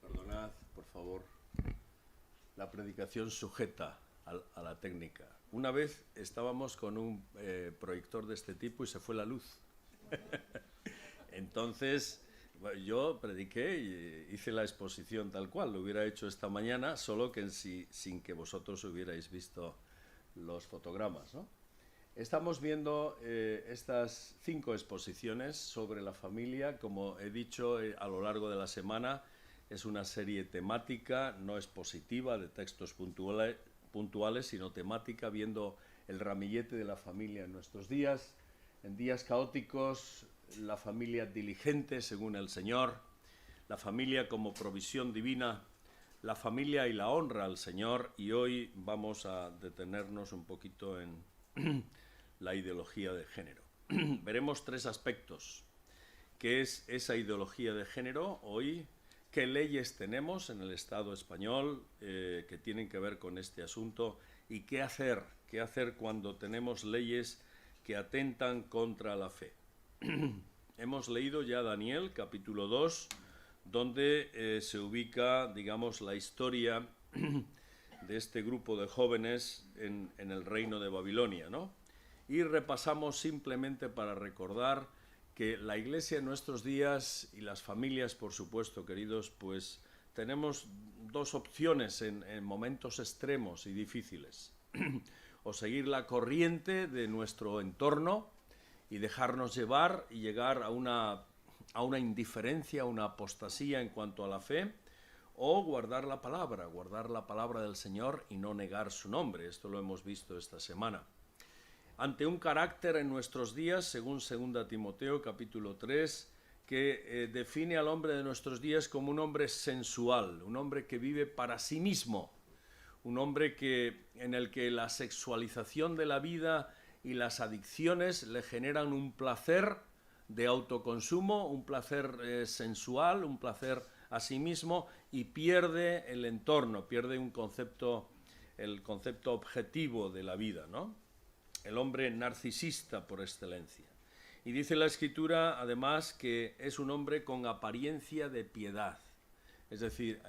Perdonad, por favor, la predicación sujeta a la técnica. Una vez estábamos con un proyector de este tipo y se fue la luz. Entonces, yo prediqué y hice la exposición tal cual, lo hubiera hecho esta mañana, solo que sin que vosotros hubierais visto los fotogramas, ¿no? Estamos viendo estas 5 exposiciones sobre la familia. Como he dicho a lo largo de la semana, es una serie temática, no expositiva de textos puntuales, sino temática, viendo el ramillete de la familia en nuestros días, en días caóticos, la familia diligente según el Señor, la familia como provisión divina, la familia y la honra al Señor, y hoy vamos a detenernos un poquito en la ideología de género. Veremos 3 aspectos. ¿Qué es esa ideología de género hoy? ¿Qué leyes tenemos en el Estado español que tienen que ver con este asunto? ¿Y qué hacer? ¿Qué hacer cuando tenemos leyes que atentan contra la fe? Hemos leído ya Daniel, capítulo 2, donde se ubica, digamos, la historia de este grupo de jóvenes en el reino de Babilonia, ¿no? Y repasamos simplemente para recordar que la Iglesia en nuestros días y las familias, por supuesto, queridos, pues tenemos 2 opciones en momentos extremos y difíciles. O seguir la corriente de nuestro entorno y dejarnos llevar y llegar a una indiferencia, a una apostasía en cuanto a la fe, o guardar la palabra del Señor y no negar su nombre. Esto lo hemos visto esta semana. Ante un carácter en nuestros días, según 2 Timoteo capítulo 3, que define al hombre de nuestros días como un hombre sensual, un hombre que vive para sí mismo, un hombre en el que la sexualización de la vida y las adicciones le generan un placer de autoconsumo, un placer sensual, un placer a sí mismo, y pierde el entorno, pierde el concepto objetivo de la vida, ¿no? El hombre narcisista por excelencia. Y dice la Escritura, además, que es un hombre con apariencia de piedad. Es decir,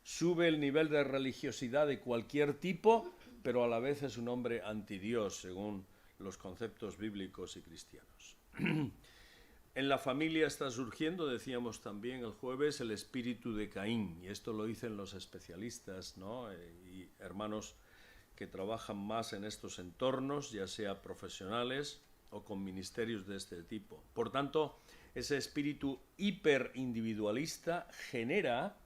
sube el nivel de religiosidad de cualquier tipo, pero a la vez es un hombre antidios, según los conceptos bíblicos y cristianos. En la familia está surgiendo, decíamos también el jueves, el espíritu de Caín, y esto lo dicen los especialistas, ¿no? Y hermanos que trabajan más en estos entornos, ya sea profesionales o con ministerios de este tipo. Por tanto, ese espíritu hiperindividualista genera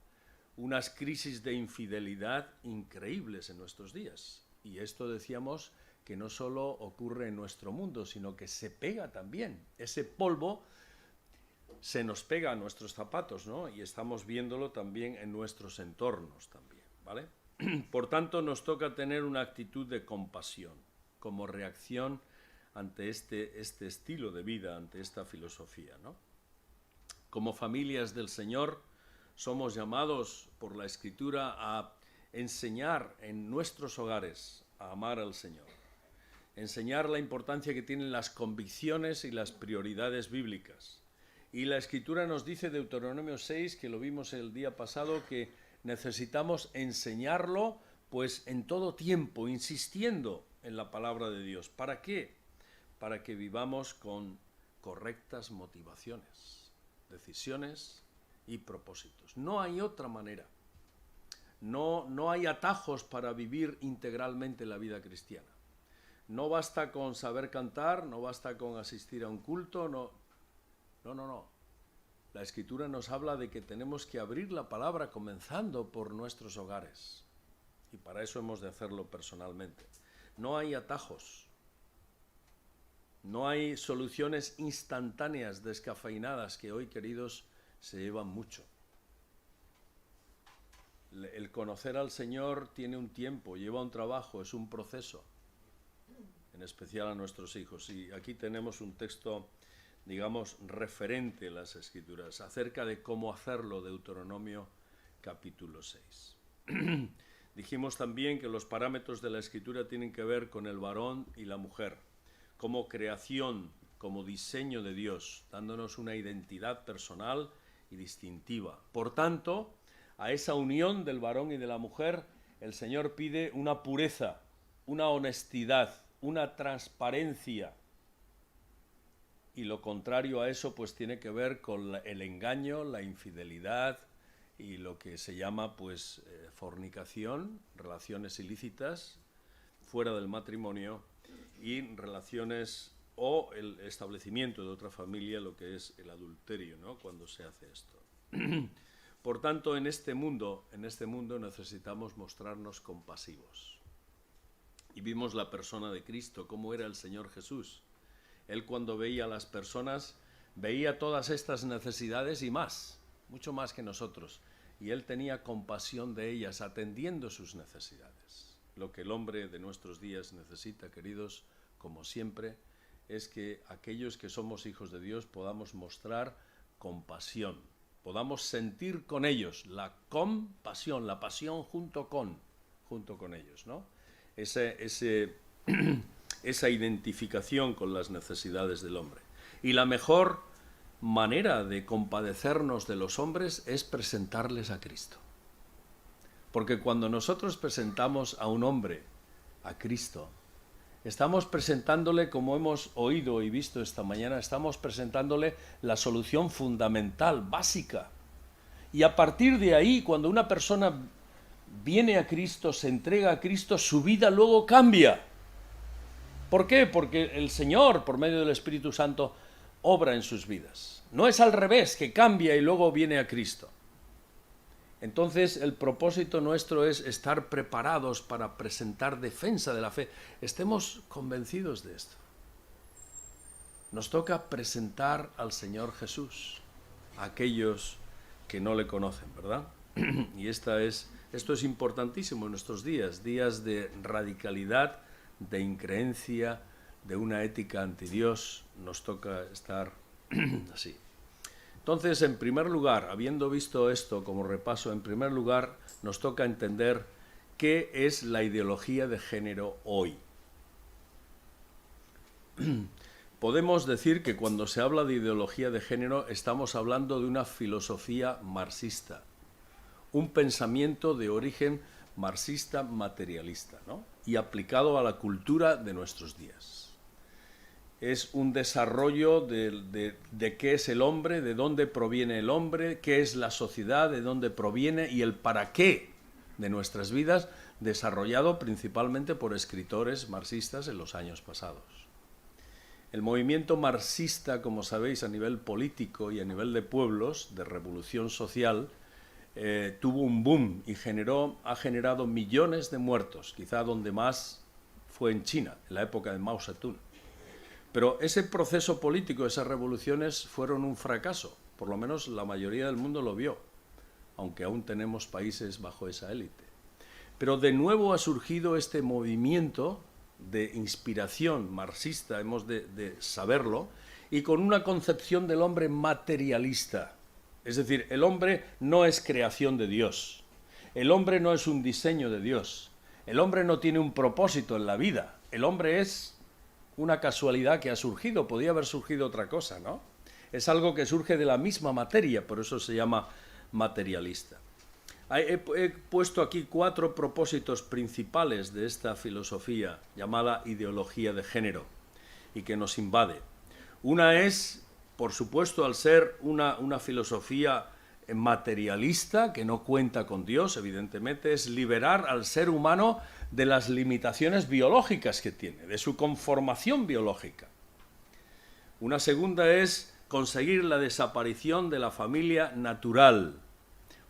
unas crisis de infidelidad increíbles en nuestros días. Y esto decíamos que no solo ocurre en nuestro mundo, sino que se pega también. Ese polvo se nos pega a nuestros zapatos, ¿no? Y estamos viéndolo también en nuestros entornos también, ¿vale? Por tanto, nos toca tener una actitud de compasión como reacción ante este estilo de vida, ante esta filosofía, ¿no? Como familias del Señor, somos llamados por la Escritura a enseñar en nuestros hogares a amar al Señor, enseñar la importancia que tienen las convicciones y las prioridades bíblicas. Y la Escritura nos dice, Deuteronomio 6, que lo vimos el día pasado, que necesitamos enseñarlo pues en todo tiempo, insistiendo en la palabra de Dios. ¿Para qué? Para que vivamos con correctas motivaciones, decisiones y propósitos. No hay otra manera. No hay atajos para vivir integralmente la vida cristiana. No basta con saber cantar, no basta con asistir a un culto, no. La Escritura nos habla de que tenemos que abrir la palabra comenzando por nuestros hogares. Y para eso hemos de hacerlo personalmente. No hay atajos. No hay soluciones instantáneas, descafeinadas, que hoy, queridos, se llevan mucho. El conocer al Señor tiene un tiempo, lleva un trabajo, es un proceso. En especial a nuestros hijos. Y aquí tenemos un texto, digamos, referente a las Escrituras, acerca de cómo hacerlo, Deuteronomio capítulo 6. Dijimos también que los parámetros de la Escritura tienen que ver con el varón y la mujer, como creación, como diseño de Dios, dándonos una identidad personal y distintiva. Por tanto, a esa unión del varón y de la mujer, el Señor pide una pureza, una honestidad, una transparencia. Y lo contrario a eso pues tiene que ver con el engaño, la infidelidad y lo que se llama pues fornicación, relaciones ilícitas fuera del matrimonio y relaciones o el establecimiento de otra familia, lo que es el adulterio, ¿no? Cuando se hace esto. Por tanto, en este mundo necesitamos mostrarnos compasivos. Y vimos la persona de Cristo, cómo era el Señor Jesús. Él cuando veía a las personas, veía todas estas necesidades y más, mucho más que nosotros. Y Él tenía compasión de ellas, atendiendo sus necesidades. Lo que el hombre de nuestros días necesita, queridos, como siempre, es que aquellos que somos hijos de Dios podamos mostrar compasión, podamos sentir con ellos la compasión, la pasión junto con ellos, ¿no? Esa identificación con las necesidades del hombre. Y la mejor manera de compadecernos de los hombres es presentarles a Cristo. Porque cuando nosotros presentamos a un hombre a Cristo, estamos presentándole, como hemos oído y visto esta mañana, estamos presentándole la solución fundamental, básica. Y a partir de ahí, cuando una persona viene a Cristo, se entrega a Cristo, su vida luego cambia. ¿Por qué? Porque el Señor, por medio del Espíritu Santo, obra en sus vidas. No es al revés, que cambia y luego viene a Cristo. Entonces, el propósito nuestro es estar preparados para presentar defensa de la fe. Estemos convencidos de esto. Nos toca presentar al Señor Jesús a aquellos que no le conocen, ¿verdad? Y esto es importantísimo en nuestros días de radicalidad, de increencia, de una ética anti Dios. Nos toca estar así. Entonces, en primer lugar, habiendo visto esto como repaso, en primer lugar nos toca entender qué es la ideología de género hoy. Podemos decir que cuando se habla de ideología de género estamos hablando de una filosofía marxista, un pensamiento de origen marxista materialista, ¿no? Y aplicado a la cultura de nuestros días. Es un desarrollo de qué es el hombre, de dónde proviene el hombre, qué es la sociedad, de dónde proviene y el para qué de nuestras vidas, desarrollado principalmente por escritores marxistas en los años pasados. El movimiento marxista, como sabéis, a nivel político y a nivel de pueblos, de revolución social, tuvo un boom y ha generado millones de muertos, quizá donde más fue en China, en la época de Mao Zedong. Pero ese proceso político, esas revoluciones fueron un fracaso, por lo menos la mayoría del mundo lo vio, aunque aún tenemos países bajo esa élite. Pero de nuevo ha surgido este movimiento de inspiración marxista, hemos de saberlo, y con una concepción del hombre materialista. Es decir, el hombre no es creación de Dios, el hombre no es un diseño de Dios, el hombre no tiene un propósito en la vida, el hombre es una casualidad que ha surgido, podía haber surgido otra cosa, ¿no? Es algo que surge de la misma materia, por eso se llama materialista. He puesto aquí 4 propósitos principales de esta filosofía llamada ideología de género y que nos invade. Una es, por supuesto, al ser una filosofía materialista que no cuenta con Dios, evidentemente, es liberar al ser humano de las limitaciones biológicas que tiene, de su conformación biológica. Una segunda es conseguir la desaparición de la familia natural,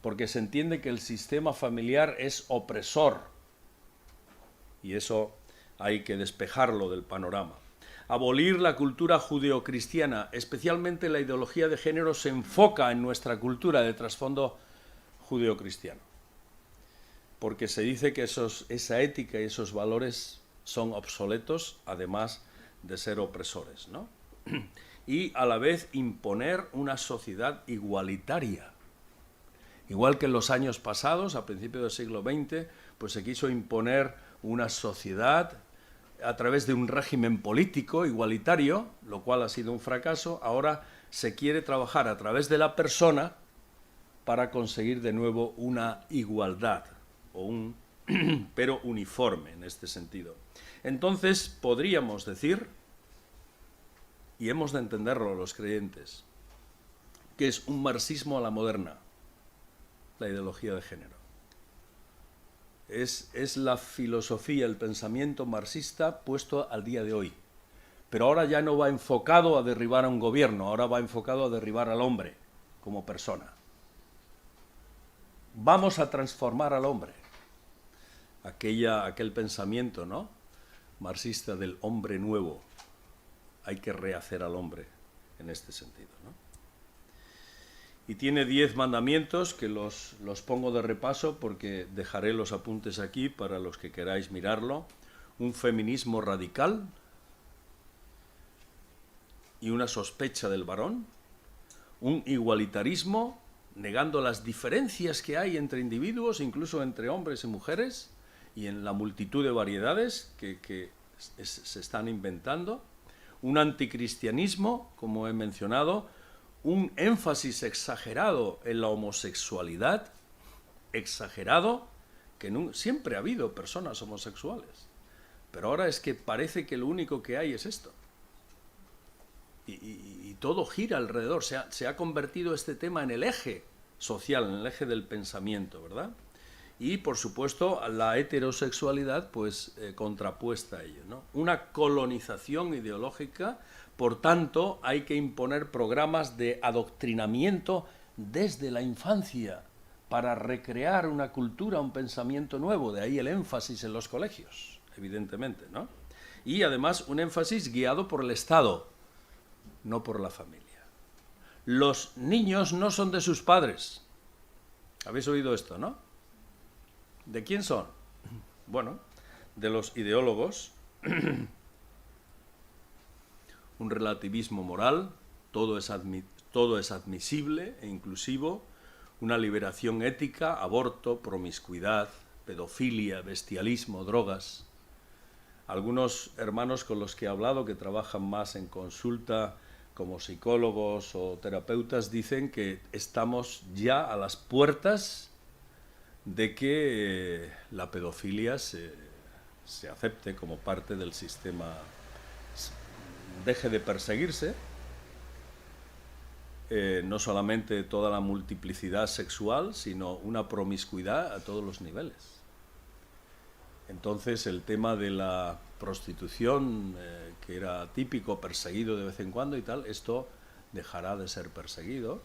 porque se entiende que el sistema familiar es opresor, y eso hay que despejarlo del panorama. Abolir la cultura judeocristiana, especialmente la ideología de género se enfoca en nuestra cultura de trasfondo judeocristiano, porque se dice que esa ética y esos valores son obsoletos, además de ser opresores, ¿no? Y a la vez imponer una sociedad igualitaria. Igual que en los años pasados, a principios del siglo XX, pues se quiso imponer una sociedad a través de un régimen político igualitario, lo cual ha sido un fracaso. Ahora se quiere trabajar a través de la persona para conseguir de nuevo una igualdad, pero uniforme en este sentido. Entonces podríamos decir, y hemos de entenderlo los creyentes, que es un marxismo a la moderna, la ideología de género. Es la filosofía, el pensamiento marxista puesto al día de hoy. Pero ahora ya no va enfocado a derribar a un gobierno, ahora va enfocado a derribar al hombre como persona. Vamos a transformar al hombre. Aquel pensamiento, ¿no?, marxista del hombre nuevo. Hay que rehacer al hombre en este sentido, ¿no? Y tiene 10 mandamientos que los pongo de repaso porque dejaré los apuntes aquí para los que queráis mirarlo. Un feminismo radical y una sospecha del varón. Un igualitarismo, negando las diferencias que hay entre individuos, incluso entre hombres y mujeres, y en la multitud de variedades que se están inventando. Un anticristianismo, como he mencionado, un énfasis exagerado en la homosexualidad, exagerado, que siempre ha habido personas homosexuales, pero ahora es que parece que lo único que hay es esto. Y todo gira alrededor, se ha convertido este tema en el eje social, en el eje del pensamiento, ¿verdad? Y, por supuesto, la heterosexualidad, pues, contrapuesta a ello, ¿no? Una colonización ideológica. Por tanto, hay que imponer programas de adoctrinamiento desde la infancia para recrear una cultura, un pensamiento nuevo. De ahí el énfasis en los colegios, evidentemente, ¿no? Y, además, un énfasis guiado por el Estado, no por la familia. Los niños no son de sus padres. ¿Habéis oído esto, no? ¿De quién son? Bueno, de los ideólogos. Un relativismo moral, todo es admisible e inclusivo, una liberación ética, aborto, promiscuidad, pedofilia, bestialismo, drogas. Algunos hermanos con los que he hablado, que trabajan más en consulta como psicólogos o terapeutas, dicen que estamos ya a las puertas de que la pedofilia se acepte como parte del sistema, deje de perseguirse, no solamente toda la multiplicidad sexual, sino una promiscuidad a todos los niveles. Entonces el tema de la prostitución, que era típico, perseguido de vez en cuando y tal, esto dejará de ser perseguido.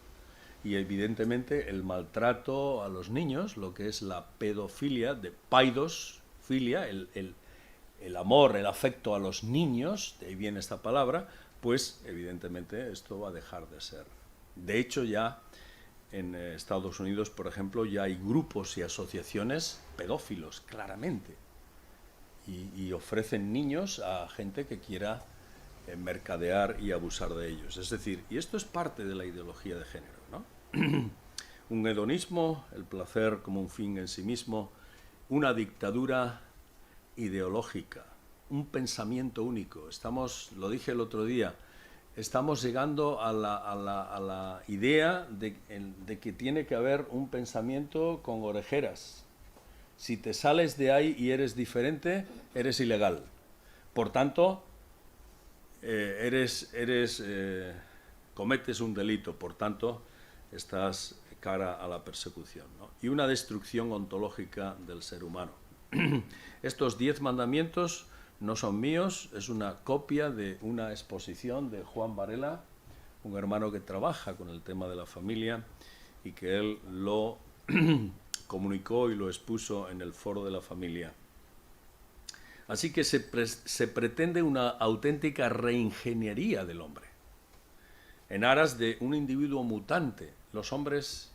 Y evidentemente el maltrato a los niños, lo que es la pedofilia, de paidos, filia, el amor, el afecto a los niños, de ahí viene esta palabra, pues evidentemente esto va a dejar de ser. De hecho, ya en Estados Unidos, por ejemplo, ya hay grupos y asociaciones pedófilos, claramente, y ofrecen niños a gente que quiera mercadear y abusar de ellos. Es decir, y esto es parte de la ideología de género, ¿no? Un hedonismo, el placer como un fin en sí mismo, una dictadura ideológica, un pensamiento único. Lo dije el otro día, estamos llegando a la idea de que tiene que haber un pensamiento con orejeras. Si te sales de ahí y eres diferente, eres ilegal. Por tanto, cometes un delito, por tanto, estás cara a la persecución, ¿no? Y una destrucción ontológica del ser humano. Estos 10 mandamientos no son míos, es una copia de una exposición de Juan Varela, un hermano que trabaja con el tema de la familia y que él lo comunicó y lo expuso en el Foro de la Familia. Así que se pretende una auténtica reingeniería del hombre, en aras de un individuo mutante. Los hombres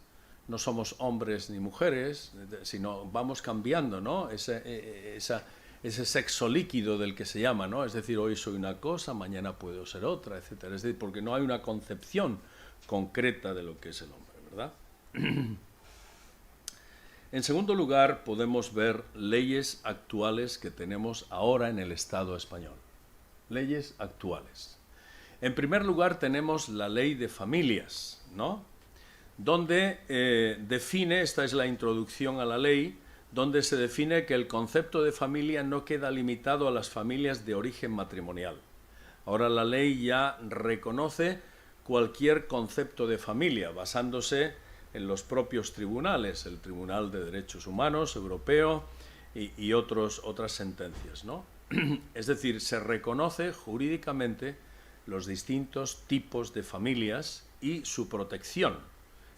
no somos hombres ni mujeres, sino vamos cambiando, ¿no? Ese sexo líquido del que se llama, ¿no? Es decir, hoy soy una cosa, mañana puedo ser otra, etcétera. Es decir, porque no hay una concepción concreta de lo que es el hombre, ¿verdad? En segundo lugar, podemos ver leyes actuales que tenemos ahora en el Estado español. Leyes actuales. En primer lugar, tenemos la ley de familias, ¿no? donde define, esta es la introducción a la ley, donde se define que el concepto de familia no queda limitado a las familias de origen matrimonial. Ahora la ley ya reconoce cualquier concepto de familia, basándose en los propios tribunales, el Tribunal de Derechos Humanos Europeo y otras sentencias, ¿no? Es decir, se reconoce jurídicamente los distintos tipos de familias y su protección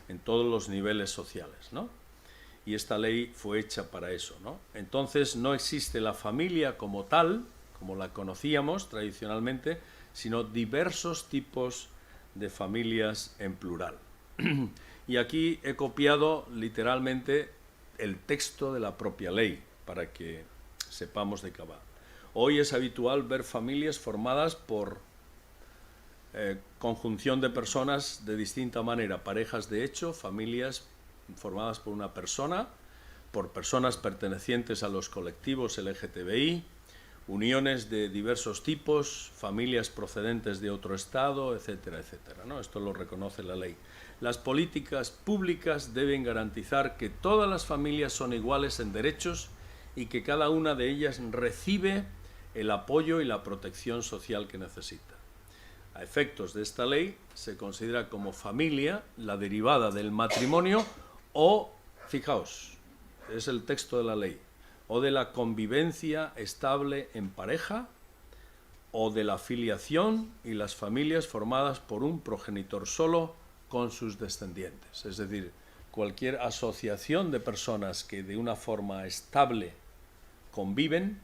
en todos los niveles sociales, ¿no? Y esta ley fue hecha para eso, ¿no? Entonces no existe la familia como tal, como la conocíamos tradicionalmente, sino diversos tipos de familias en plural. Y aquí he copiado literalmente el texto de la propia ley, para que sepamos de qué va. Hoy es habitual ver familias formadas por conjunción de personas de distinta manera, parejas de hecho, familias formadas por una persona, por personas pertenecientes a los colectivos LGTBI, uniones de diversos tipos, familias procedentes de otro estado, etcétera, etcétera, ¿no? Esto lo reconoce la ley. Las políticas públicas deben garantizar que todas las familias son iguales en derechos y que cada una de ellas recibe el apoyo y la protección social que necesita. A efectos de esta ley, se considera como familia la derivada del matrimonio o, fijaos, es el texto de la ley, o de la convivencia estable en pareja, o de la filiación y las familias formadas por un progenitor solo con sus descendientes. Es decir, cualquier asociación de personas que de una forma estable conviven,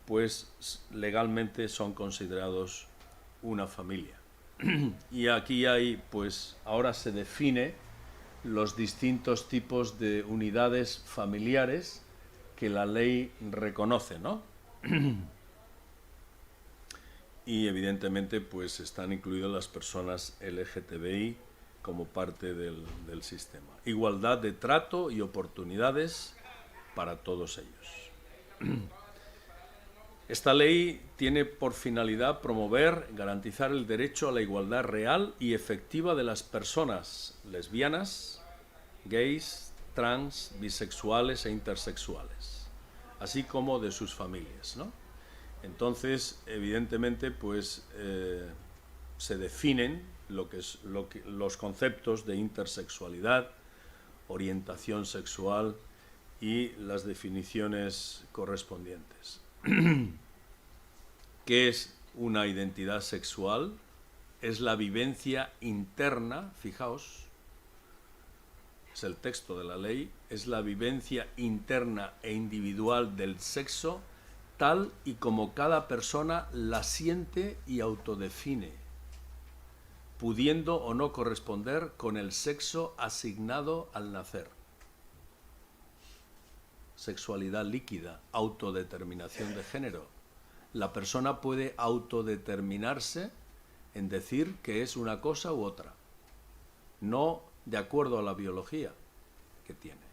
pues legalmente son considerados una familia. Y aquí hay, pues ahora se define los distintos tipos de unidades familiares que la ley reconoce, ¿no? Y evidentemente pues están incluidas las personas LGTBI como parte del sistema. Igualdad de trato y oportunidades para todos ellos. Esta ley tiene por finalidad promover, garantizar el derecho a la igualdad real y efectiva de las personas lesbianas, gays, trans, bisexuales e intersexuales, así como de sus familias, ¿no? Entonces, evidentemente, pues se definen los conceptos de intersexualidad, orientación sexual y las definiciones correspondientes. ¿Qué es una identidad sexual? Es la vivencia interna, fijaos, es el texto de la ley, es la vivencia interna e individual del sexo tal y como cada persona la siente y autodefine, pudiendo o no corresponder con el sexo asignado al nacer. Sexualidad líquida, autodeterminación de género. La persona puede autodeterminarse en decir que es una cosa u otra, no de acuerdo a la biología que tiene.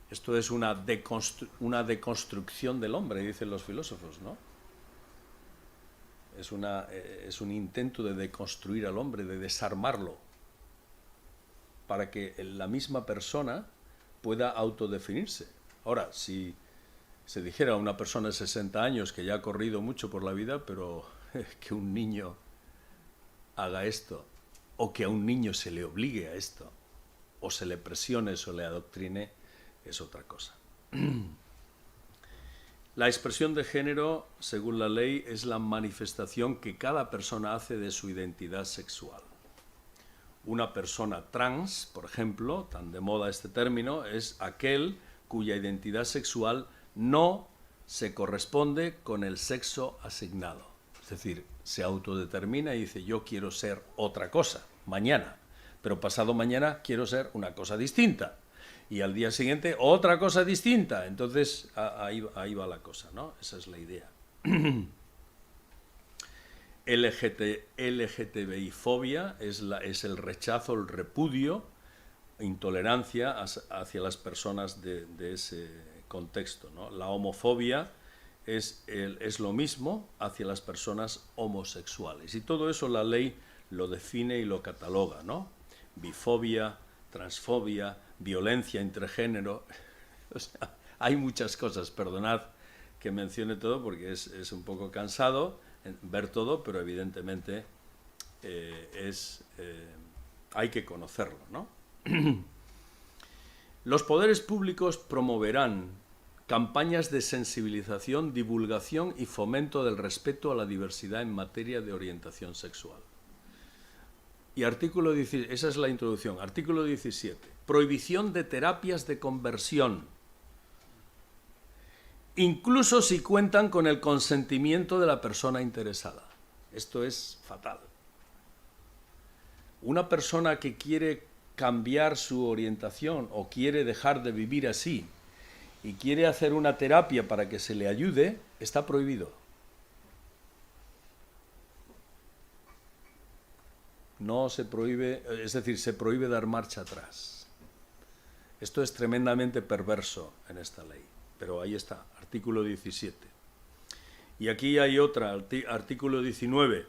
Esto es una deconstrucción del hombre, dicen los filósofos, ¿no? Es un intento de deconstruir al hombre, de desarmarlo, para que la misma persona pueda autodefinirse. Ahora, si se dijera a una persona de 60 años que ya ha corrido mucho por la vida, pero que un niño haga esto, o que a un niño se le obligue a esto, o se le presione o le adoctrine, es otra cosa. La expresión de género, según la ley, es la manifestación que cada persona hace de su identidad sexual. Una persona trans, por ejemplo, tan de moda este término, es aquel cuya identidad sexual no se corresponde con el sexo asignado. Es decir, se autodetermina y dice, yo quiero ser otra cosa, mañana, pero pasado mañana quiero ser una cosa distinta. Y al día siguiente otra cosa distinta. Entonces ahí va la cosa, ¿no? Esa es la idea. LGTBI-fobia es el rechazo, el repudio, intolerancia hacia las personas de ese contexto, ¿no? La homofobia es lo mismo hacia las personas homosexuales. Y todo eso la ley lo define y lo cataloga, ¿no? Bifobia, transfobia, violencia intergénero. O sea, hay muchas cosas, perdonad que mencione todo porque es un poco cansado ver todo, pero evidentemente hay que conocerlo, ¿no? Los poderes públicos promoverán campañas de sensibilización, divulgación y fomento del respeto a la diversidad en materia de orientación sexual. Y artículo 17, esa es la introducción. Artículo 17. Prohibición de terapias de conversión, incluso si cuentan con el consentimiento de la persona interesada. Esto es fatal. Una persona que quiere cambiar su orientación o quiere dejar de vivir así y quiere hacer una terapia para que se le ayude, está prohibido. No se prohíbe, es decir, se prohíbe dar marcha atrás. Esto es tremendamente perverso en esta ley, pero ahí está, artículo 17. Y aquí hay otra, artículo 19.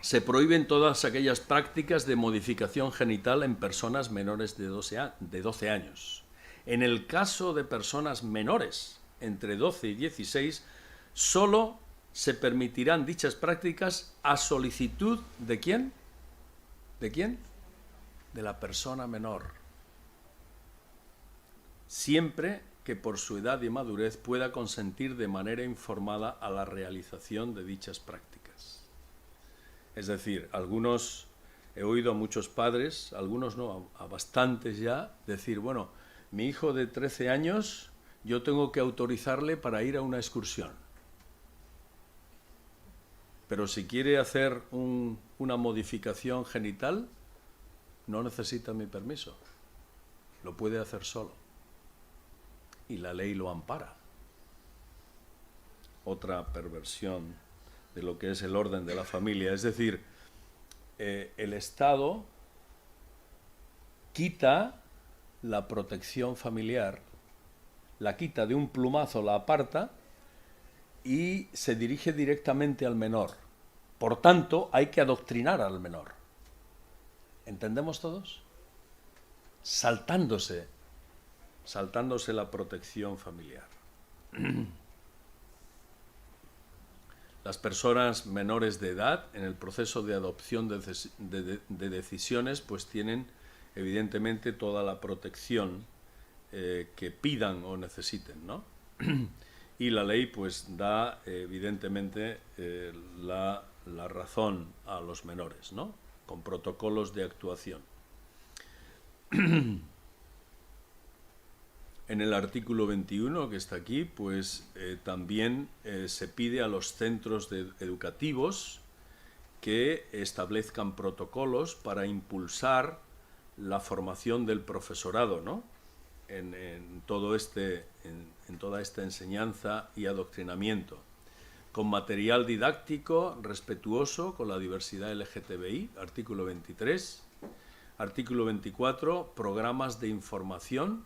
Se prohíben todas aquellas prácticas de modificación genital en personas menores de 12 años. En el caso de personas menores, entre 12 y 16, solo se permitirán dichas prácticas a solicitud ¿de quién? ¿De quién? De la persona menor. Siempre que por su edad y madurez pueda consentir de manera informada a la realización de dichas prácticas. Es decir, he oído a muchos padres, algunos no, a bastantes ya, decir, bueno, mi hijo de 13 años, yo tengo que autorizarle para ir a una excursión. Pero si quiere hacer una modificación genital, no necesita mi permiso. Lo puede hacer solo. Y la ley lo ampara. Otra perversión de lo que es el orden de la familia. Es decir, el Estado quita la protección familiar, la quita de un plumazo, la aparta y se dirige directamente al menor. Por tanto, hay que adoctrinar al menor. ¿Entendemos todos? Saltándose la protección familiar. Las personas menores de edad en el proceso de adopción de decisiones pues tienen evidentemente toda la protección que pidan o necesiten, ¿no? Y la ley pues da evidentemente la razón a los menores, ¿no? Con protocolos de actuación. En el artículo 21, que está aquí, pues también se pide a los centros educativos que establezcan protocolos para impulsar la formación del profesorado, ¿no? en toda esta enseñanza y adoctrinamiento, con material didáctico respetuoso con la diversidad LGTBI, artículo 23, artículo 24, programas de información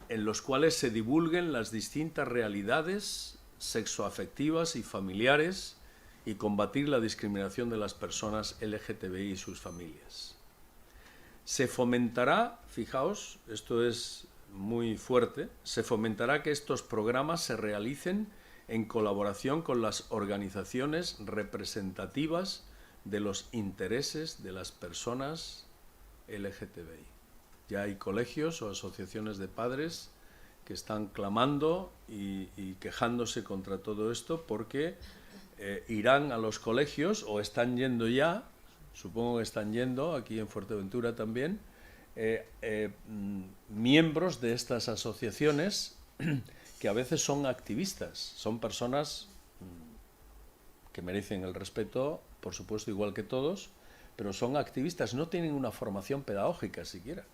en los cuales se divulguen las distintas realidades sexoafectivas y familiares y combatir la discriminación de las personas LGTBI y sus familias. Se fomentará, fijaos, esto es muy fuerte, se fomentará que estos programas se realicen en colaboración con las organizaciones representativas de los intereses de las personas LGTBI. Ya hay colegios o asociaciones de padres que están clamando y quejándose contra todo esto porque irán a los colegios o están yendo ya, supongo que están yendo, aquí en Fuerteventura también, miembros de estas asociaciones que a veces son activistas, son personas que merecen el respeto, por supuesto, igual que todos, pero son activistas, no tienen una formación pedagógica siquiera.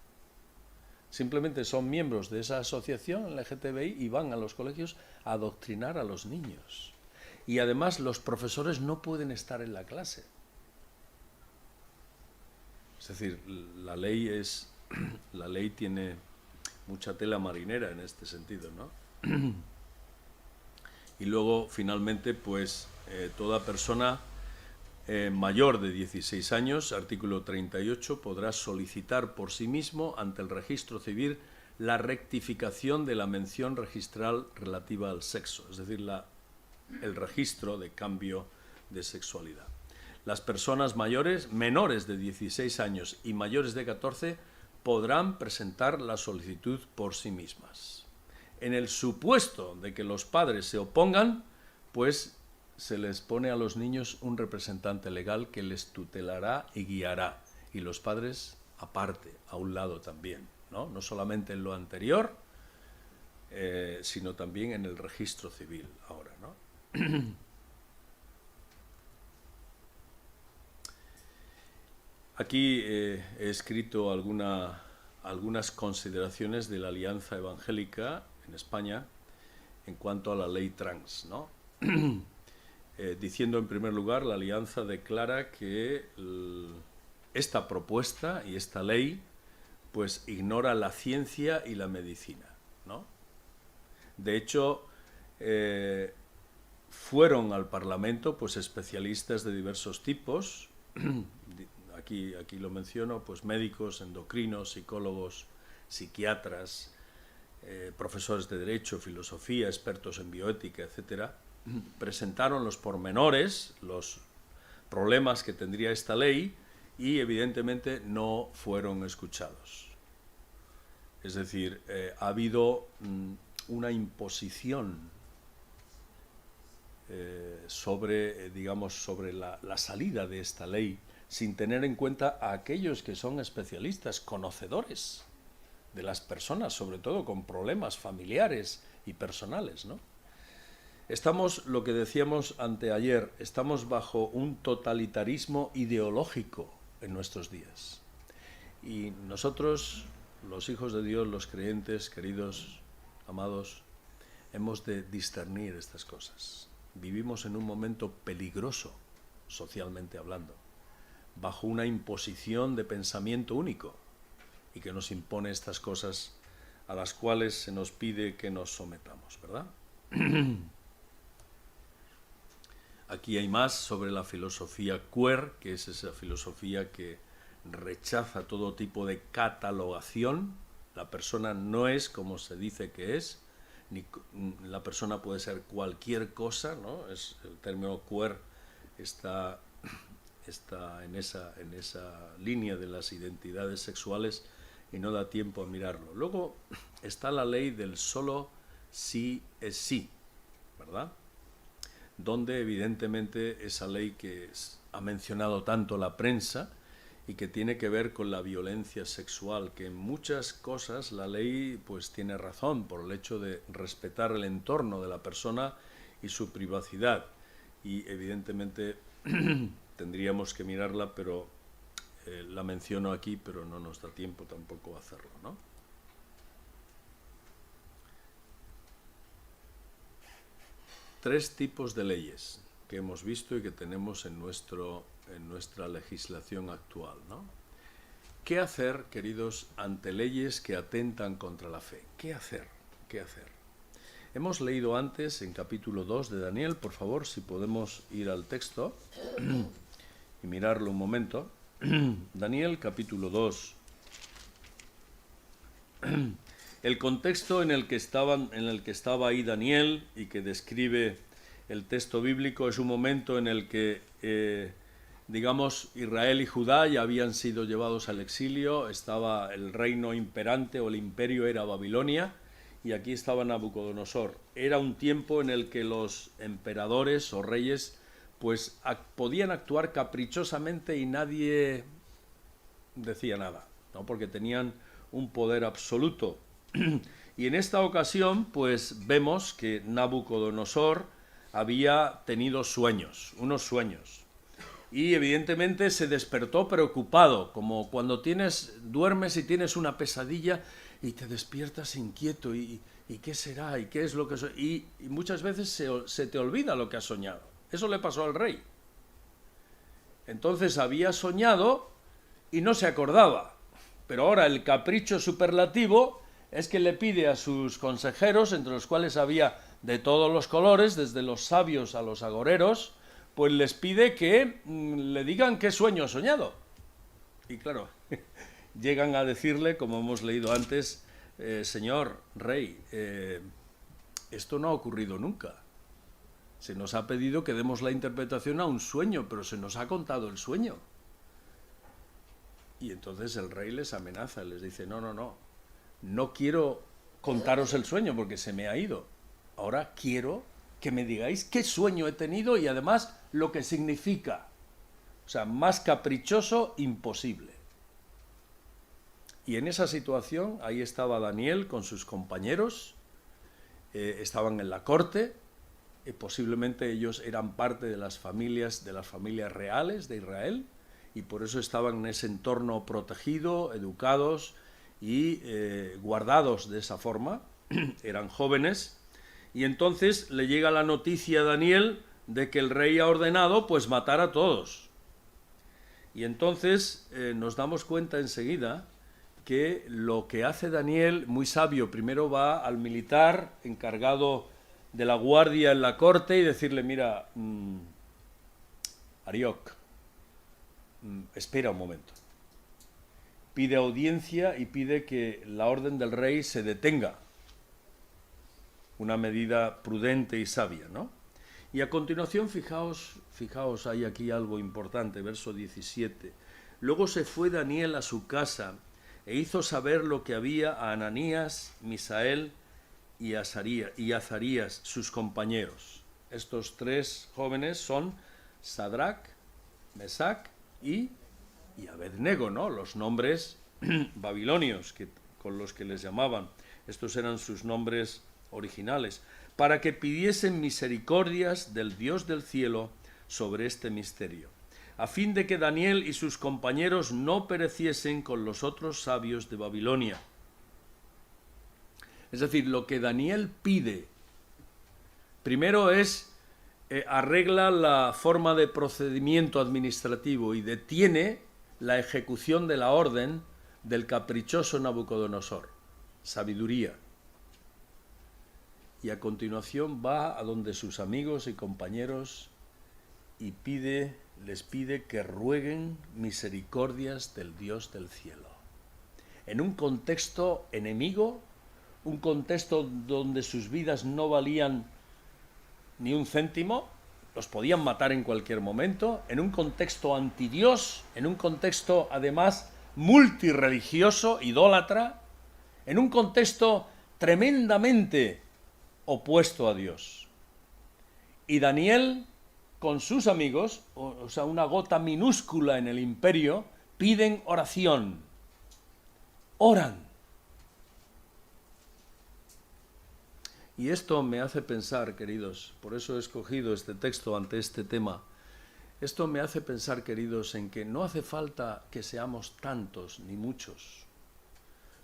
Simplemente son miembros de esa asociación LGTBI y van a los colegios a adoctrinar a los niños. Y además los profesores no pueden estar en la clase. Es decir, la ley tiene mucha tela marinera en este sentido, ¿no? Y luego, finalmente, pues toda persona mayor de 16 años, artículo 38, podrá solicitar por sí mismo ante el registro civil la rectificación de la mención registral relativa al sexo, es decir, el registro de cambio de sexualidad. Las personas menores de 16 años y mayores de 14 podrán presentar la solicitud por sí mismas. En el supuesto de que los padres se opongan, pues se les pone a los niños un representante legal que les tutelará y guiará, y los padres aparte, a un lado también, no solamente en lo anterior, sino también en el registro civil ahora, ¿no? Aquí he escrito algunas consideraciones de la Alianza Evangélica en España en cuanto a la ley trans, ¿no? Diciendo en primer lugar, la Alianza declara que esta propuesta y esta ley pues ignora la ciencia y la medicina, ¿no? De hecho, fueron al Parlamento pues especialistas de diversos tipos, aquí lo menciono, pues médicos, endocrinos, psicólogos, psiquiatras, profesores de Derecho, Filosofía, expertos en bioética, etcétera, presentaron los pormenores, los problemas que tendría esta ley y evidentemente no fueron escuchados. Es decir, ha habido una imposición sobre la salida de esta ley sin tener en cuenta a aquellos que son especialistas, conocedores de las personas, sobre todo con problemas familiares y personales, ¿no? Estamos, lo que decíamos anteayer, estamos bajo un totalitarismo ideológico en nuestros días. Y nosotros, los hijos de Dios, los creyentes, queridos, amados, hemos de discernir estas cosas. Vivimos en un momento peligroso, socialmente hablando, bajo una imposición de pensamiento único y que nos impone estas cosas a las cuales se nos pide que nos sometamos, ¿verdad? Aquí hay más sobre la filosofía queer, que es esa filosofía que rechaza todo tipo de catalogación. La persona no es como se dice que es, ni la persona puede ser cualquier cosa, ¿no? El término queer está en esa línea de las identidades sexuales y no da tiempo a mirarlo. Luego está la ley del solo sí es sí, ¿verdad? Donde evidentemente esa ley que ha mencionado tanto la prensa y que tiene que ver con la violencia sexual, que en muchas cosas la ley pues tiene razón por el hecho de respetar el entorno de la persona y su privacidad, y evidentemente tendríamos que mirarla, pero la menciono aquí, pero no nos da tiempo tampoco a hacerlo, ¿no? Tres tipos de leyes que hemos visto y que tenemos en nuestra legislación actual, ¿no? ¿Qué hacer, queridos, ante leyes que atentan contra la fe? ¿Qué hacer? ¿Qué hacer? Hemos leído antes en capítulo 2 de Daniel, por favor, si podemos ir al texto y mirarlo un momento. Daniel, capítulo 2. El contexto en el que estaba ahí Daniel y que describe el texto bíblico es un momento en el que, Israel y Judá ya habían sido llevados al exilio, estaba el reino imperante o el imperio era Babilonia, y aquí estaba Nabucodonosor. Era un tiempo en el que los emperadores o reyes pues podían actuar caprichosamente y nadie decía nada, ¿no? Porque tenían un poder absoluto. Y en esta ocasión pues vemos que Nabucodonosor había tenido unos sueños, y evidentemente se despertó preocupado, como cuando duermes y tienes una pesadilla y te despiertas inquieto, y ¿qué será? ¿Y qué es lo que y muchas veces se te olvida lo que has soñado. Eso le pasó al rey. Entonces había soñado y no se acordaba, pero ahora el capricho superlativo es que le pide a sus consejeros, entre los cuales había de todos los colores, desde los sabios a los agoreros, pues les pide que le digan qué sueño ha soñado. Y claro, llegan a decirle, como hemos leído antes, señor rey, esto no ha ocurrido nunca. Se nos ha pedido que demos la interpretación a un sueño, pero se nos ha contado el sueño. Y entonces el rey les amenaza, les dice, no quiero contaros el sueño porque se me ha ido. Ahora quiero que me digáis qué sueño he tenido y además lo que significa. O sea, más caprichoso, imposible. Y en esa situación, ahí estaba Daniel con sus compañeros, estaban en la corte, posiblemente ellos eran parte de las familias reales de Israel, y por eso estaban en ese entorno protegido, educados y guardados de esa forma, eran jóvenes, y entonces le llega la noticia a Daniel de que el rey ha ordenado pues matar a todos. Y entonces nos damos cuenta enseguida que lo que hace Daniel, muy sabio, primero va al militar encargado de la guardia en la corte y decirle, mira, Arioc, espera un momento. Pide audiencia y pide que la orden del rey se detenga. Una medida prudente y sabia, ¿no? Y a continuación, fijaos, hay aquí algo importante, verso 17. Luego se fue Daniel a su casa e hizo saber lo que había a Ananías, Misael y Azarías, sus compañeros. Estos tres jóvenes son Sadrac, Mesac y Abednego, ¿no? Los nombres babilonios con los que les llamaban. Estos eran sus nombres originales, para que pidiesen misericordias del Dios del cielo sobre este misterio, a fin de que Daniel y sus compañeros no pereciesen con los otros sabios de Babilonia. Es decir, lo que Daniel pide, primero es arregla la forma de procedimiento administrativo y detiene la ejecución de la orden del caprichoso Nabucodonosor. Sabiduría. Y a continuación va a donde sus amigos y compañeros y les pide que rueguen misericordias del Dios del cielo. En un contexto enemigo, un contexto donde sus vidas no valían ni un céntimo, los podían matar en cualquier momento, en un contexto antidios, en un contexto además multirreligioso, idólatra, en un contexto tremendamente opuesto a Dios. Y Daniel, con sus amigos, o sea, una gota minúscula en el imperio, piden oración. Oran. Y esto me hace pensar, queridos, por eso he escogido este texto ante este tema, esto me hace pensar, queridos, en que no hace falta que seamos tantos ni muchos.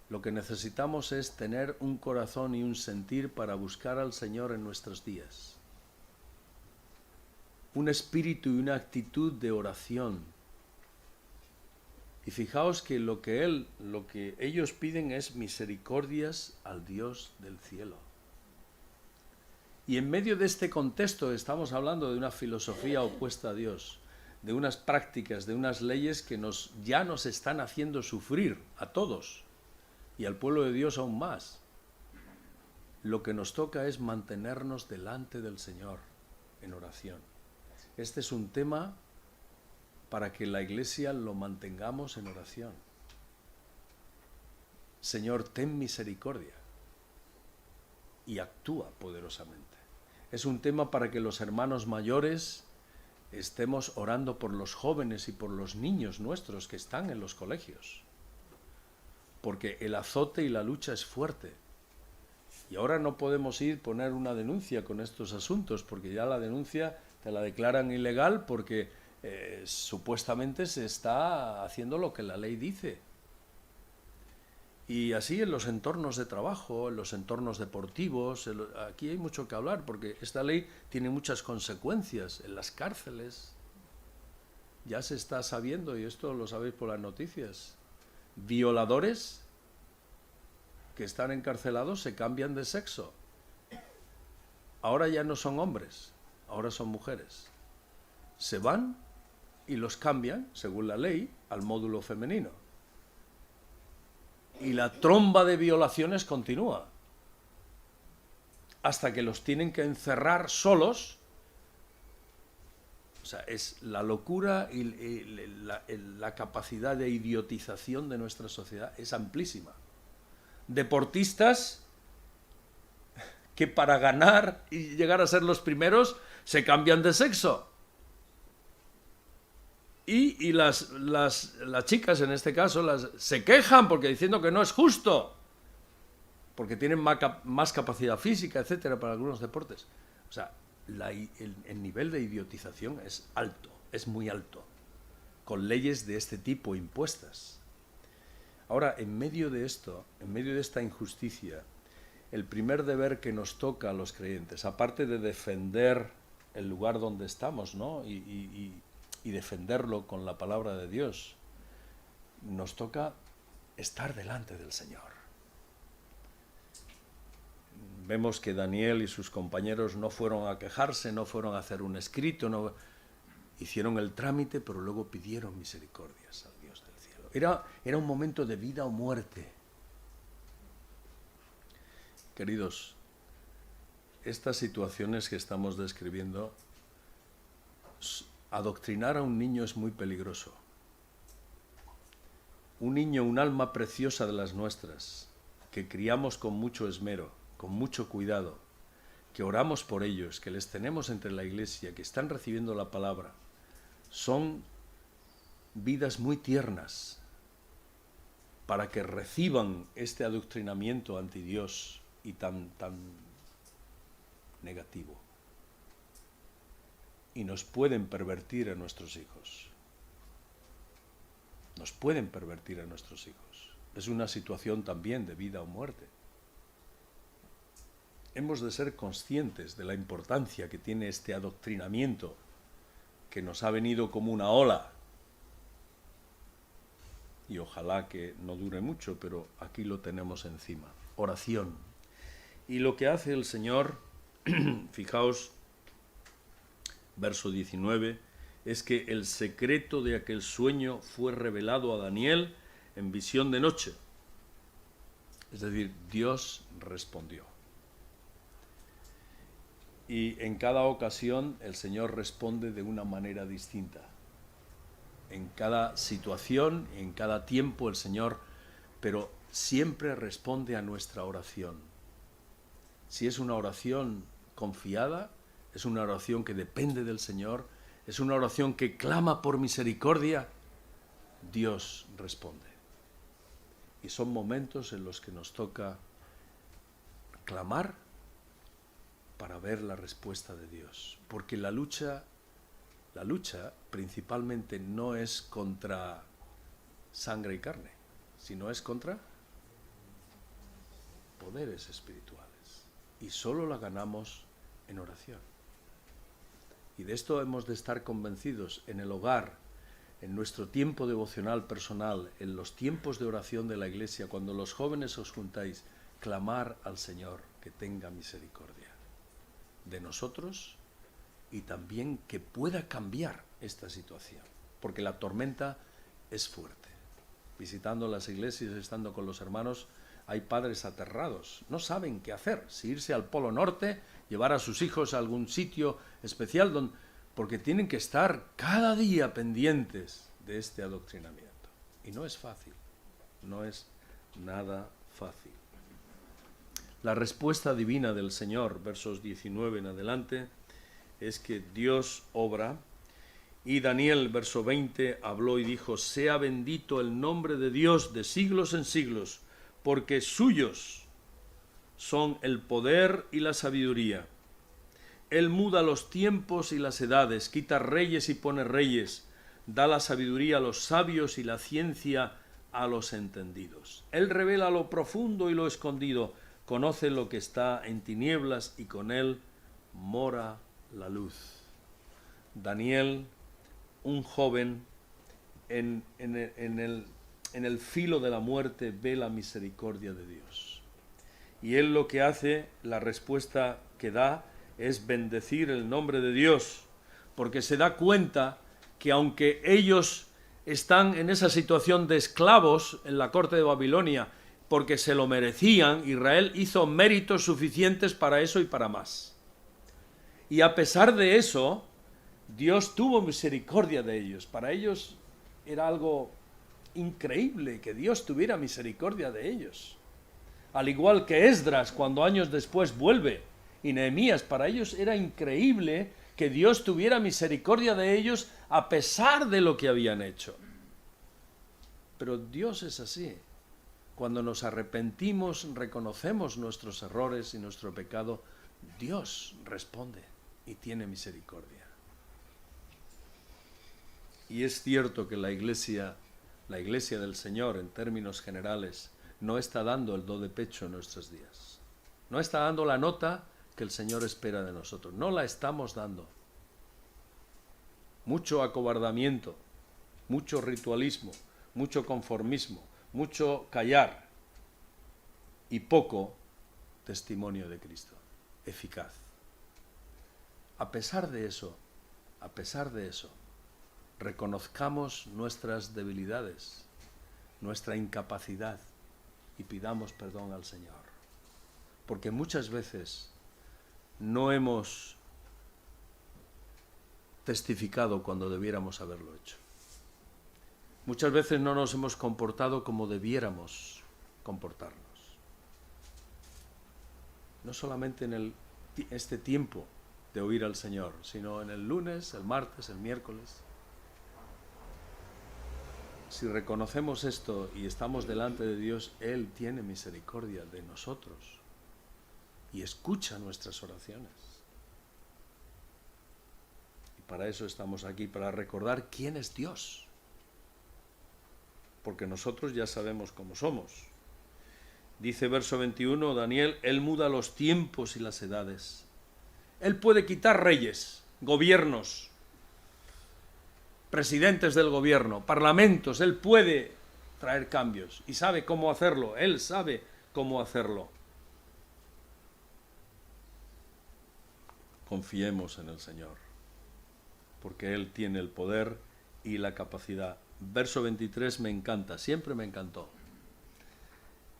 Lo que necesitamos es tener un corazón y un sentir para buscar al Señor en nuestros días. Un espíritu y una actitud de oración. Y fijaos que lo que ellos piden es misericordias al Dios del cielo. Y en medio de este contexto estamos hablando de una filosofía opuesta a Dios, de unas prácticas, de unas leyes que ya nos están haciendo sufrir a todos. Y al pueblo de Dios aún más. Lo que nos toca es mantenernos delante del Señor en oración. Este es un tema para que la Iglesia lo mantengamos en oración. Señor, ten misericordia y actúa poderosamente. Es un tema para que los hermanos mayores estemos orando por los jóvenes y por los niños nuestros que están en los colegios. Porque el azote y la lucha es fuerte. Y ahora no podemos poner una denuncia con estos asuntos, porque ya la denuncia te la declaran ilegal porque supuestamente se está haciendo lo que la ley dice. Y así en los entornos de trabajo, en los entornos deportivos, aquí hay mucho que hablar, porque esta ley tiene muchas consecuencias en las cárceles. Ya se está sabiendo, y esto lo sabéis por las noticias. Violadores que están encarcelados se cambian de sexo. Ahora ya no son hombres, ahora son mujeres. se van y los cambian, según la ley, al módulo femenino. Y la tromba de violaciones continúa, hasta que los tienen que encerrar solos. O sea, es la locura y la capacidad de idiotización de nuestra sociedad es amplísima. Deportistas que para ganar y llegar a ser los primeros se cambian de sexo. Y las chicas, en este caso, se quejan porque diciendo que no es justo, porque tienen más capacidad física, etcétera, para algunos deportes. O sea, el nivel de idiotización es alto, es muy alto, con leyes de este tipo impuestas. Ahora, en medio de esto, en medio de esta injusticia, el primer deber que nos toca a los creyentes, aparte de defender el lugar donde estamos, ¿no? y defenderlo con la palabra de Dios, nos toca estar delante del Señor. Vemos que Daniel y sus compañeros no fueron a quejarse, no fueron a hacer un escrito, no hicieron el trámite, pero luego pidieron misericordias al Dios del cielo. Era un momento de vida o muerte. Queridos, estas situaciones que estamos describiendo, adoctrinar a un niño es muy peligroso. Un niño, un alma preciosa de las nuestras, que criamos con mucho esmero, con mucho cuidado, que oramos por ellos, que les tenemos entre la iglesia, que están recibiendo la palabra, son vidas muy tiernas para que reciban este adoctrinamiento anti Dios y tan negativo. Y nos pueden pervertir a nuestros hijos. Nos pueden pervertir a nuestros hijos. Es una situación también de vida o muerte. Hemos de ser conscientes de la importancia que tiene este adoctrinamiento que nos ha venido como una ola. Y ojalá que no dure mucho, pero aquí lo tenemos encima. Oración. Y lo que hace el Señor, fijaos, verso 19, es que el secreto de aquel sueño fue revelado a Daniel en visión de noche. Es decir, Dios respondió. Y en cada ocasión el Señor responde de una manera distinta. En cada situación, en cada tiempo el Señor, pero siempre responde a nuestra oración. Si es una oración confiada, es una oración que depende del Señor, es una oración que clama por misericordia, Dios responde. Y son momentos en los que nos toca clamar para ver la respuesta de Dios. Porque la lucha principalmente no es contra sangre y carne, sino es contra poderes espirituales. Y solo la ganamos en oración. Y de esto hemos de estar convencidos en el hogar, en nuestro tiempo devocional personal, en los tiempos de oración de la iglesia, cuando los jóvenes os juntáis, clamar al Señor que tenga misericordia de nosotros y también que pueda cambiar esta situación, porque la tormenta es fuerte. Visitando las iglesias, estando con los hermanos, hay padres aterrados, no saben qué hacer, si irse al Polo Norte, llevar a sus hijos a algún sitio especial, porque tienen que estar cada día pendientes de este adoctrinamiento. Y no es fácil, no es nada fácil. La respuesta divina del Señor, versos 19 en adelante, es que Dios obra. Y Daniel, verso 20, habló y dijo: sea bendito el nombre de Dios de siglos en siglos, porque suyos son el poder y la sabiduría. Él muda los tiempos y las edades, quita reyes y pone reyes, da la sabiduría a los sabios y la ciencia a los entendidos. Él revela lo profundo y lo escondido, conoce lo que está en tinieblas y con él mora la luz. Daniel, un joven, en el filo de la muerte ve la misericordia de Dios. Y él lo que hace, la respuesta que da, es bendecir el nombre de Dios, porque se da cuenta que aunque ellos están en esa situación de esclavos en la corte de Babilonia, porque se lo merecían, Israel hizo méritos suficientes para eso y para más. Y a pesar de eso, Dios tuvo misericordia de ellos. Para ellos era algo increíble que Dios tuviera misericordia de ellos. Al igual que Esdras, cuando años después vuelve, y Nehemías, para ellos era increíble que Dios tuviera misericordia de ellos a pesar de lo que habían hecho. Pero Dios es así. Cuando nos arrepentimos, reconocemos nuestros errores y nuestro pecado, Dios responde y tiene misericordia. Y es cierto que la iglesia del Señor, en términos generales, no está dando el do de pecho en nuestros días. No está dando la nota que el Señor espera de nosotros. No la estamos dando. Mucho acobardamiento, mucho ritualismo, mucho conformismo, mucho callar y poco testimonio de Cristo, eficaz. A pesar de eso, reconozcamos nuestras debilidades, nuestra incapacidad y pidamos perdón al Señor. Porque muchas veces no hemos testificado cuando debiéramos haberlo hecho. Muchas veces no nos hemos comportado como debiéramos comportarnos. No solamente en este tiempo de oír al Señor, sino en el lunes, el martes, el miércoles. Si reconocemos esto y estamos delante de Dios, Él tiene misericordia de nosotros y escucha nuestras oraciones. Y para eso estamos aquí, para recordar quién es Dios. Porque nosotros ya sabemos cómo somos. Dice verso 21, Daniel, Él muda los tiempos y las edades. Él puede quitar reyes, gobiernos, presidentes del gobierno, parlamentos. Él puede traer cambios y sabe cómo hacerlo. Él sabe cómo hacerlo. Confiemos en el Señor, porque Él tiene el poder y la capacidad. Verso 23 me encanta, siempre me encantó.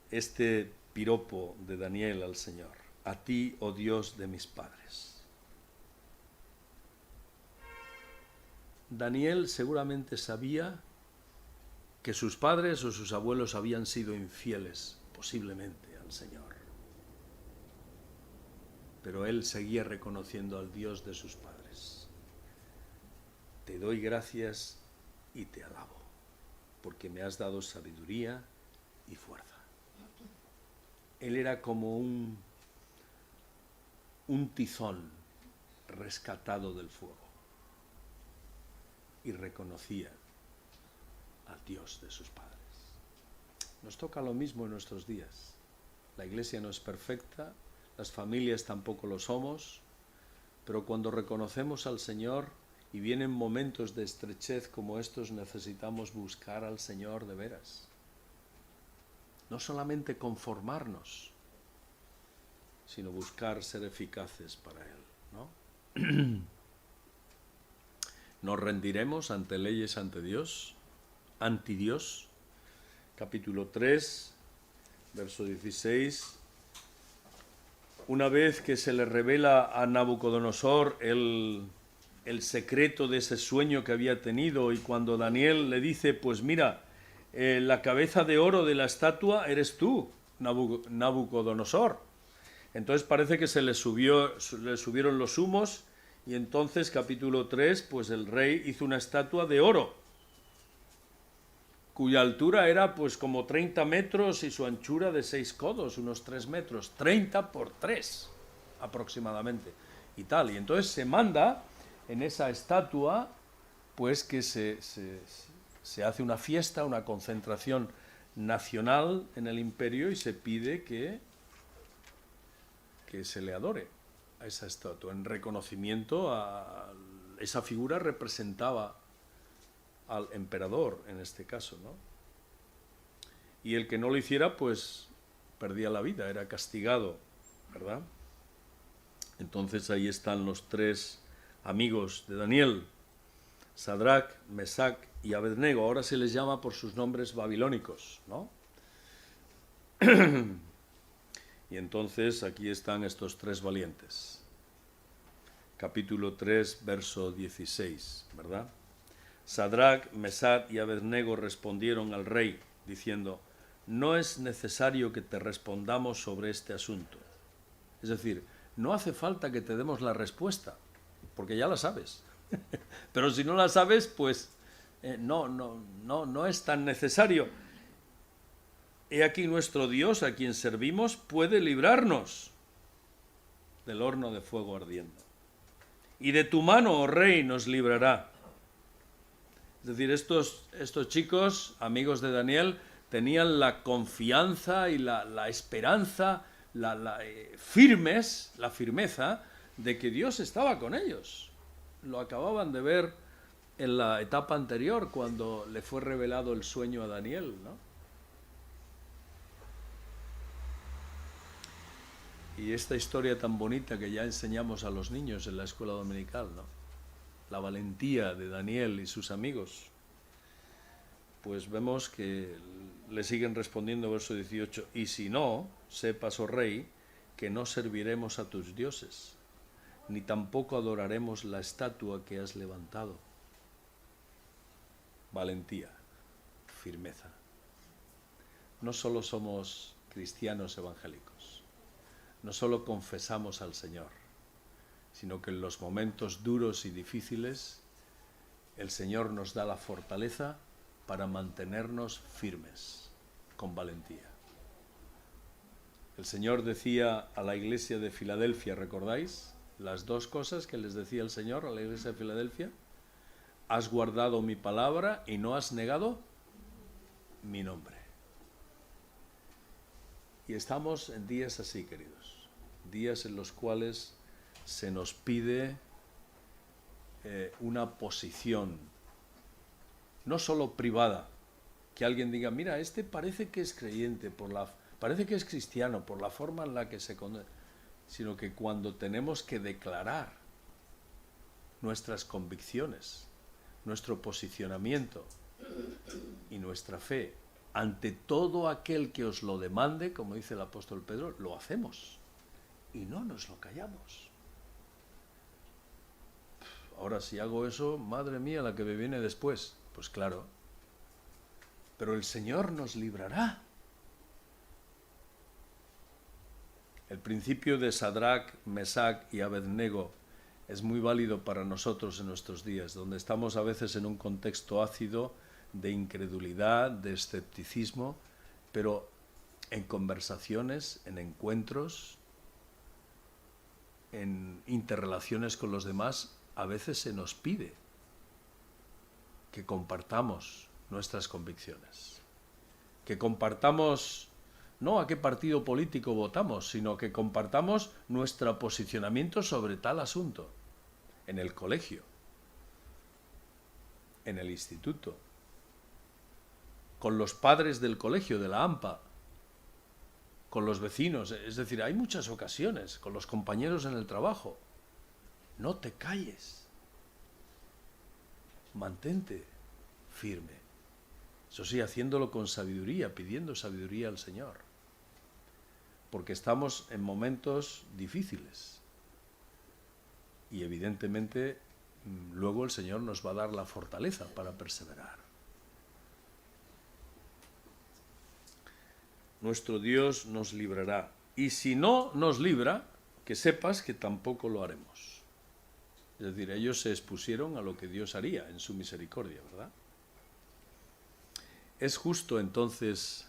Este piropo de Daniel al Señor. A ti, oh Dios de mis padres. Daniel seguramente sabía que sus padres o sus abuelos habían sido infieles, posiblemente, al Señor. Pero él seguía reconociendo al Dios de sus padres. Te doy gracias y te alabo, porque me has dado sabiduría y fuerza. Él era como un tizón rescatado del fuego y reconocía al Dios de sus padres. Nos toca lo mismo en nuestros días. La iglesia no es perfecta, las familias tampoco lo somos, pero cuando reconocemos al Señor y vienen momentos de estrechez como estos, necesitamos buscar al Señor de veras. No solamente conformarnos, sino buscar ser eficaces para Él, ¿no? Nos rendiremos ante leyes ante Dios, anti Dios. Capítulo 3, verso 16. Una vez que se le revela a Nabucodonosor el secreto de ese sueño que había tenido, y cuando Daniel le dice, pues mira, la cabeza de oro de la estatua eres tú, Nabucodonosor. Entonces parece que le subieron los humos, y entonces capítulo 3, pues el rey hizo una estatua de oro, cuya altura era pues como 30 metros y su anchura de 6 codos, unos 3 metros, 30 por 3 aproximadamente, y tal. Y entonces se manda en esa estatua, pues que se hace una fiesta, una concentración nacional en el imperio, y se pide que se le adore a esa estatua, en reconocimiento a esa figura. Representaba al emperador en este caso, ¿no? Y el que no lo hiciera, pues perdía la vida, era castigado, ¿verdad? Entonces ahí están los 3 amigos de Daniel, Sadrach, Mesach y Abednego. Ahora se les llama por sus nombres babilónicos, ¿no? Y entonces aquí están estos tres valientes. Capítulo 3, verso 16, ¿verdad? Sadrach, Mesach y Abednego respondieron al rey, diciendo: no es necesario que te respondamos sobre este asunto. Es decir, no hace falta que te demos la respuesta, porque ya la sabes. Pero si no la sabes, pues no es tan necesario. He aquí nuestro Dios, a quien servimos, puede librarnos del horno de fuego ardiendo. Y de tu mano, oh rey, nos librará. Es decir, estos chicos, amigos de Daniel, tenían la confianza y la esperanza, la firmeza de que Dios estaba con ellos. Lo acababan de ver en la etapa anterior, cuando le fue revelado el sueño a Daniel, ¿no? Y esta historia tan bonita que ya enseñamos a los niños en la escuela dominical, ¿no? La valentía de Daniel y sus amigos. Pues vemos que le siguen respondiendo, verso 18, y si no, sepas, oh rey, que no serviremos a tus dioses, ni tampoco adoraremos la estatua que has levantado. Valentía, firmeza. No solo somos cristianos evangélicos, no solo confesamos al Señor, sino que en los momentos duros y difíciles el Señor nos da la fortaleza para mantenernos firmes, con valentía. El Señor decía a la iglesia de Filadelfia, ¿recordáis? Las dos cosas que les decía el Señor a la iglesia de Filadelfia: has guardado mi palabra y no has negado mi nombre. Y estamos en días así, queridos, días en los cuales se nos pide una posición, no solo privada, que alguien diga: mira, este parece que es creyente, parece que es cristiano por la forma en la que se conduce, sino que cuando tenemos que declarar nuestras convicciones, nuestro posicionamiento y nuestra fe ante todo aquel que os lo demande, como dice el apóstol Pedro, lo hacemos y no nos lo callamos. Ahora, si hago eso, madre mía, la que me viene después. Pues claro, pero el Señor nos librará. El principio de Sadrach, Mesach y Abednego es muy válido para nosotros en nuestros días, donde estamos a veces en un contexto ácido de incredulidad, de escepticismo, pero en conversaciones, en encuentros, en interrelaciones con los demás, a veces se nos pide que compartamos nuestras convicciones, que compartamos no a qué partido político votamos, sino que compartamos nuestro posicionamiento sobre tal asunto, en el colegio, en el instituto, con los padres del colegio, de la AMPA, con los vecinos, es decir, hay muchas ocasiones, con los compañeros en el trabajo. No te calles, mantente firme, eso sí, haciéndolo con sabiduría, pidiendo sabiduría al Señor, porque estamos en momentos difíciles y evidentemente luego el Señor nos va a dar la fortaleza para perseverar. Nuestro Dios nos librará, y si no nos libra, que sepas que tampoco lo haremos. Es decir, ellos se expusieron a lo que Dios haría en su misericordia, ¿verdad? ¿Es justo entonces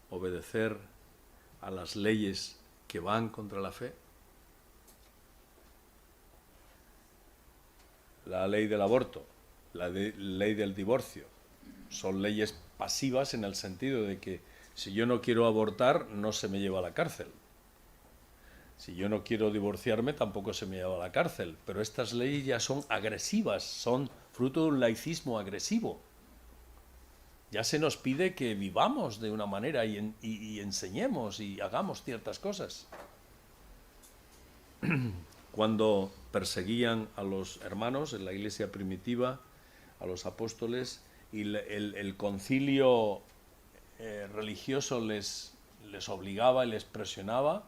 obedecer a las leyes que van contra la fe? La ley del aborto, la ley del divorcio, son leyes pasivas en el sentido de que si yo no quiero abortar, no se me lleva a la cárcel. Si yo no quiero divorciarme, tampoco se me lleva a la cárcel. Pero estas leyes ya son agresivas, son fruto de un laicismo agresivo. Ya se nos pide que vivamos de una manera y enseñemos y hagamos ciertas cosas. Cuando perseguían a los hermanos en la iglesia primitiva, a los apóstoles, y el concilio religioso les obligaba y les presionaba,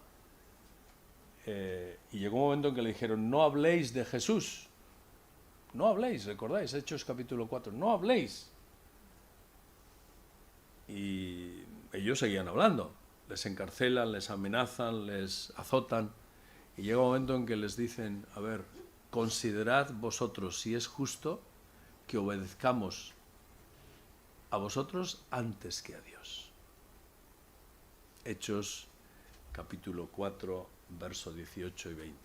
y llegó un momento en que le dijeron: no habléis de Jesús, no habléis, recordáis, Hechos capítulo 4, no habléis. Y ellos seguían hablando, les encarcelan, les amenazan, les azotan, y llega un momento en que les dicen: a ver, considerad vosotros si es justo que obedezcamos a vosotros antes que a Dios. Hechos capítulo 4, verso 18 y 20.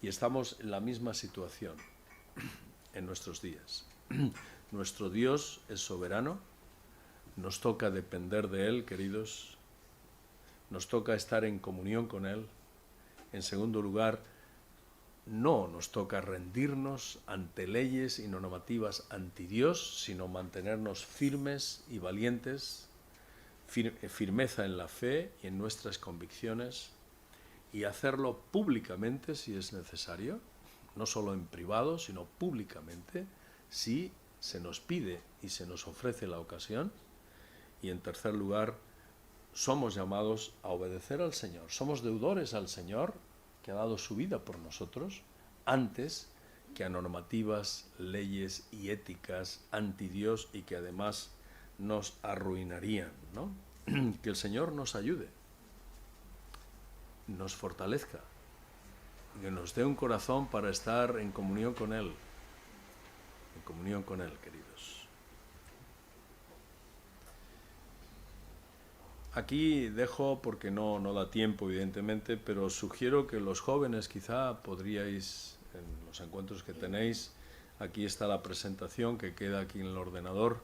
Y estamos en la misma situación en nuestros días. Nuestro Dios es soberano, nos toca depender de Él, queridos, nos toca estar en comunión con Él. En segundo lugar, no nos toca rendirnos ante leyes y normativas anti Dios, sino mantenernos firmes y valientes, firmeza en la fe y en nuestras convicciones, y hacerlo públicamente si es necesario, no solo en privado, sino públicamente, si se nos pide y se nos ofrece la ocasión. Y en tercer lugar, somos llamados a obedecer al Señor, somos deudores al Señor, que ha dado su vida por nosotros, antes que a normativas, leyes y éticas anti Dios y que además nos arruinarían, ¿no? Que el Señor nos ayude, nos fortalezca, que nos dé un corazón para estar en comunión con Él, queridos. Aquí dejo, porque no da tiempo evidentemente, pero sugiero que los jóvenes quizá podríais, en los encuentros que tenéis, aquí está la presentación que queda aquí en el ordenador,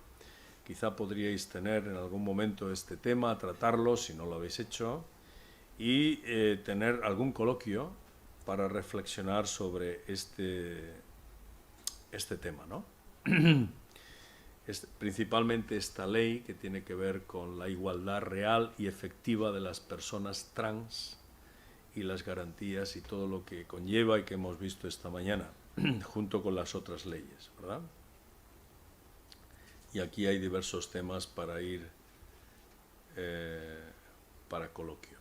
quizá podríais tener en algún momento este tema, tratarlo si no lo habéis hecho, y tener algún coloquio para reflexionar sobre este tema, ¿no? Principalmente esta ley que tiene que ver con la igualdad real y efectiva de las personas trans y las garantías y todo lo que conlleva y que hemos visto esta mañana, junto con las otras leyes, ¿verdad? Y aquí hay diversos temas para ir para coloquio.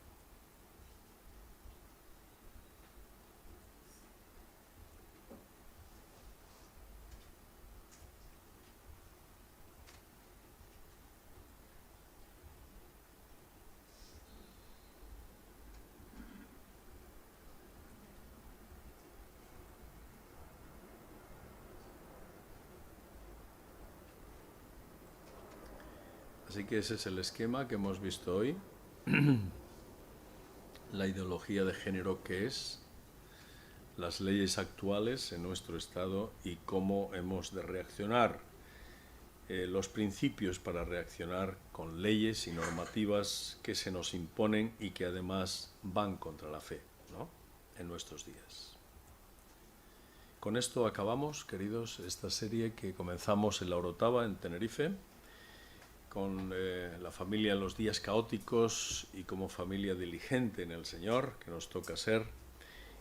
Así que ese es el esquema que hemos visto hoy. La ideología de género que es, las leyes actuales en nuestro Estado y cómo hemos de reaccionar, los principios para reaccionar con leyes y normativas que se nos imponen y que además van contra la fe, ¿no?, en nuestros días. Con esto acabamos, queridos, esta serie que comenzamos en La Orotava, en Tenerife, con la familia en los días caóticos y como familia diligente en el Señor, que nos toca ser,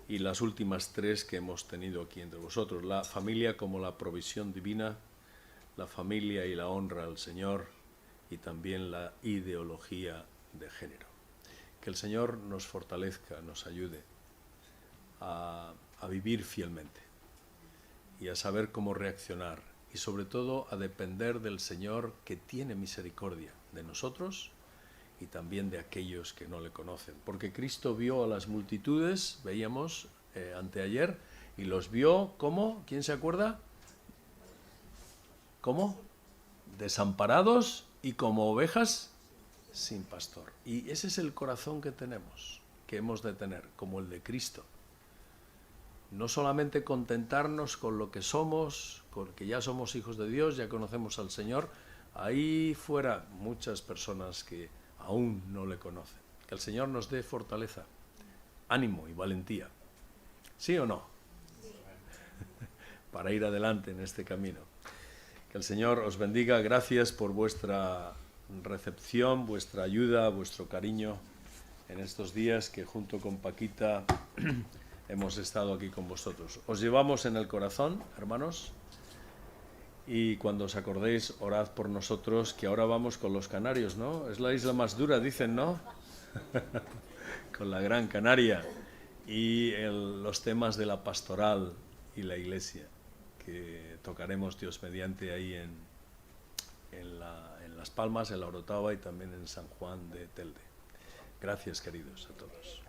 y las últimas tres que hemos tenido aquí entre vosotros: la familia como la provisión divina, la familia y la honra al Señor, y también la ideología de género. Que el Señor nos fortalezca, nos ayude a vivir fielmente y a saber cómo reaccionar, y sobre todo a depender del Señor, que tiene misericordia de nosotros y también de aquellos que no le conocen. Porque Cristo vio a las multitudes, veíamos anteayer, y los vio como, ¿quién se acuerda? ¿Cómo? Desamparados y como ovejas sin pastor. Y ese es el corazón que tenemos, que hemos de tener, como el de Cristo. No solamente contentarnos con lo que somos, con que ya somos hijos de Dios, ya conocemos al Señor. Ahí fuera muchas personas que aún no le conocen. Que el Señor nos dé fortaleza, ánimo y valentía. ¿Sí o no? Sí. Para ir adelante en este camino. Que el Señor os bendiga. Gracias por vuestra recepción, vuestra ayuda, vuestro cariño en estos días que junto con Paquita hemos estado aquí con vosotros. Os llevamos en el corazón, hermanos, y cuando os acordéis, orad por nosotros, que ahora vamos con los canarios, ¿no? Es la isla más dura, dicen, ¿no? Con la Gran Canaria y los temas de la pastoral y la iglesia, que tocaremos, Dios mediante, ahí en Las Palmas, en La Orotava y también en San Juan de Telde. Gracias, queridos, a todos.